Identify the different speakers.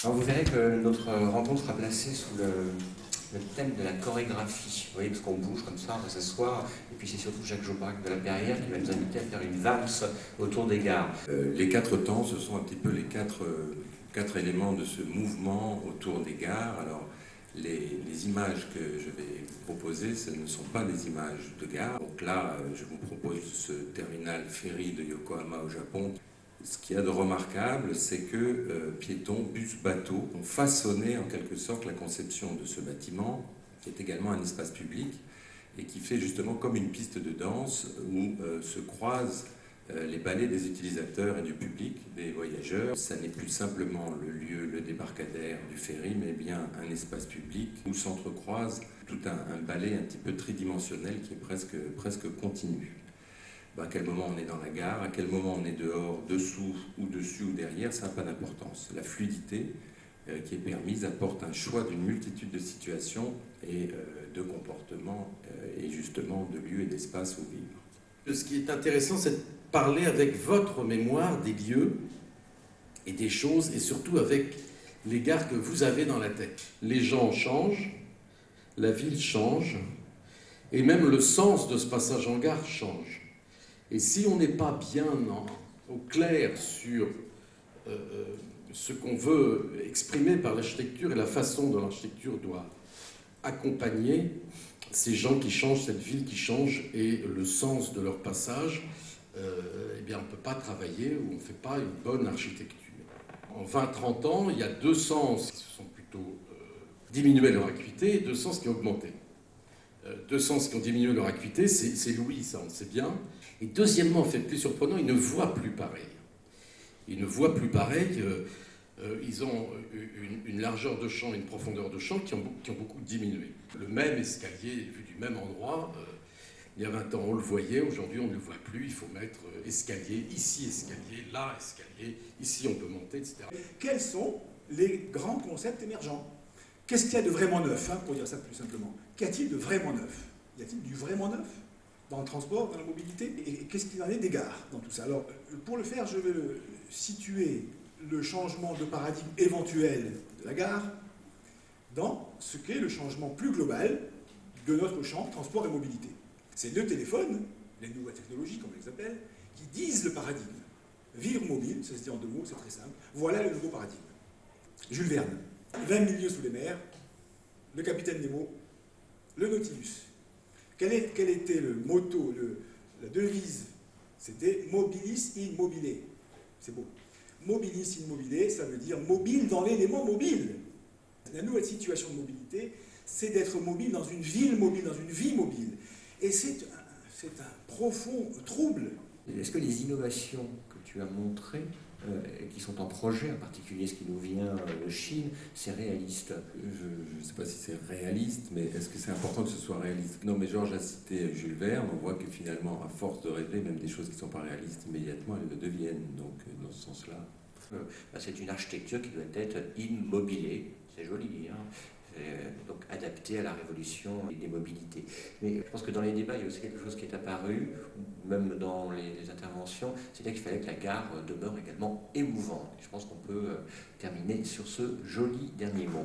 Speaker 1: Alors vous verrez que notre rencontre sera placée sous le thème de la chorégraphie. Vous voyez, parce qu'on bouge comme ça, on va s'asseoir, et puis c'est surtout Jacques Jobrac de la Perrière qui va nous inviter à faire une valse autour des gares.
Speaker 2: Les quatre temps, ce sont un petit peu les quatre éléments de ce mouvement autour des gares. Alors, les images que je vais vous proposer, ce ne sont pas des images de gare. Donc là, je vous propose ce terminal ferry de Yokohama au Japon. Ce qu'il y a de remarquable, c'est que piétons, bus, bateaux ont façonné en quelque sorte la conception de ce bâtiment, qui est également un espace public, et qui fait justement comme une piste de danse où se croisent les balais des utilisateurs et du public, des voyageurs. Ça n'est plus simplement le lieu, le débarcadère du ferry, mais bien un espace public où s'entrecroise tout un ballet un petit peu tridimensionnel qui est presque continu. À quel moment on est dans la gare, à quel moment on est dehors, dessous ou dessus ou derrière, ça n'a pas d'importance. La fluidité qui est permise apporte un choix d'une multitude de situations et de comportements et justement de lieux et d'espaces où vivre.
Speaker 3: Ce qui est intéressant, c'est de parler avec votre mémoire des lieux et des choses, et surtout avec les gares que vous avez dans la tête. Les gens changent, la ville change, et même le sens de ce passage en gare change. Et si on n'est pas bien au clair sur ce qu'on veut exprimer par l'architecture et la façon dont l'architecture doit accompagner ces gens qui changent, cette ville qui change et le sens de leur passage, eh bien on ne peut pas travailler ou on ne fait pas une bonne architecture. En 20-30 ans, il y a deux sens qui se sont plutôt diminués leur acuité et deux sens qui ont augmenté. Deux sens qui ont diminué leur acuité, c'est Louis, ça on le sait bien. Et deuxièmement, en fait, plus surprenant, ils ne voient plus pareil. Ils ne voient plus pareil. Ils ont une largeur de champ, une profondeur de champ qui ont beaucoup diminué. Le même escalier, vu du même endroit, il y a 20 ans on le voyait, aujourd'hui on ne le voit plus. Il faut mettre escalier, là escalier, ici on peut monter, etc.
Speaker 4: Quels sont les grands concepts émergents? Qu'est-ce qu'il y a de vraiment neuf, pour dire ça plus simplement? Qu'y a-t-il de vraiment neuf? Y a-t-il du vraiment neuf dans le transport, dans la mobilité? Et qu'est-ce qu'il en est des gares dans tout ça? Alors, pour le faire, je vais situer le changement de paradigme éventuel de la gare dans ce qu'est le changement plus global de notre champ transport et mobilité. C'est le téléphone, les nouvelles technologies, comme on les appelle, qui disent le paradigme. Vivre mobile, ça se dit en deux mots, c'est très simple. Voilà le nouveau paradigme. Jules Verne, 20 milieux sous les mers, le capitaine Nemo, le Nautilus. Quel était le motto, la devise? C'était mobilis in mobile. C'est beau. Mobilis in mobile, ça veut dire mobile dans l'élément mobile. La nouvelle situation de mobilité, c'est d'être mobile dans une ville mobile, dans une vie mobile. Et c'est un profond trouble.
Speaker 1: Est-ce que les innovations que tu as montrées, qui sont en projet, en particulier ce qui nous vient de Chine, c'est réaliste?
Speaker 2: Je ne sais pas si c'est réaliste, mais est-ce que c'est important que ce soit réaliste? Non, mais Georges a cité Jules Verne, on voit que finalement, à force de rêver, même des choses qui ne sont pas réalistes immédiatement, elles le deviennent. Donc, dans ce sens-là.
Speaker 1: C'est une architecture qui doit être immobilée, c'est joli, hein, donc adaptée à la révolution des mobilités. Mais je pense que dans les débats, il y a aussi quelque chose qui est apparu, même dans les interventions, c'est-à-dire qu'il fallait que la gare demeure également émouvante. Et je pense qu'on peut terminer sur ce joli dernier mot.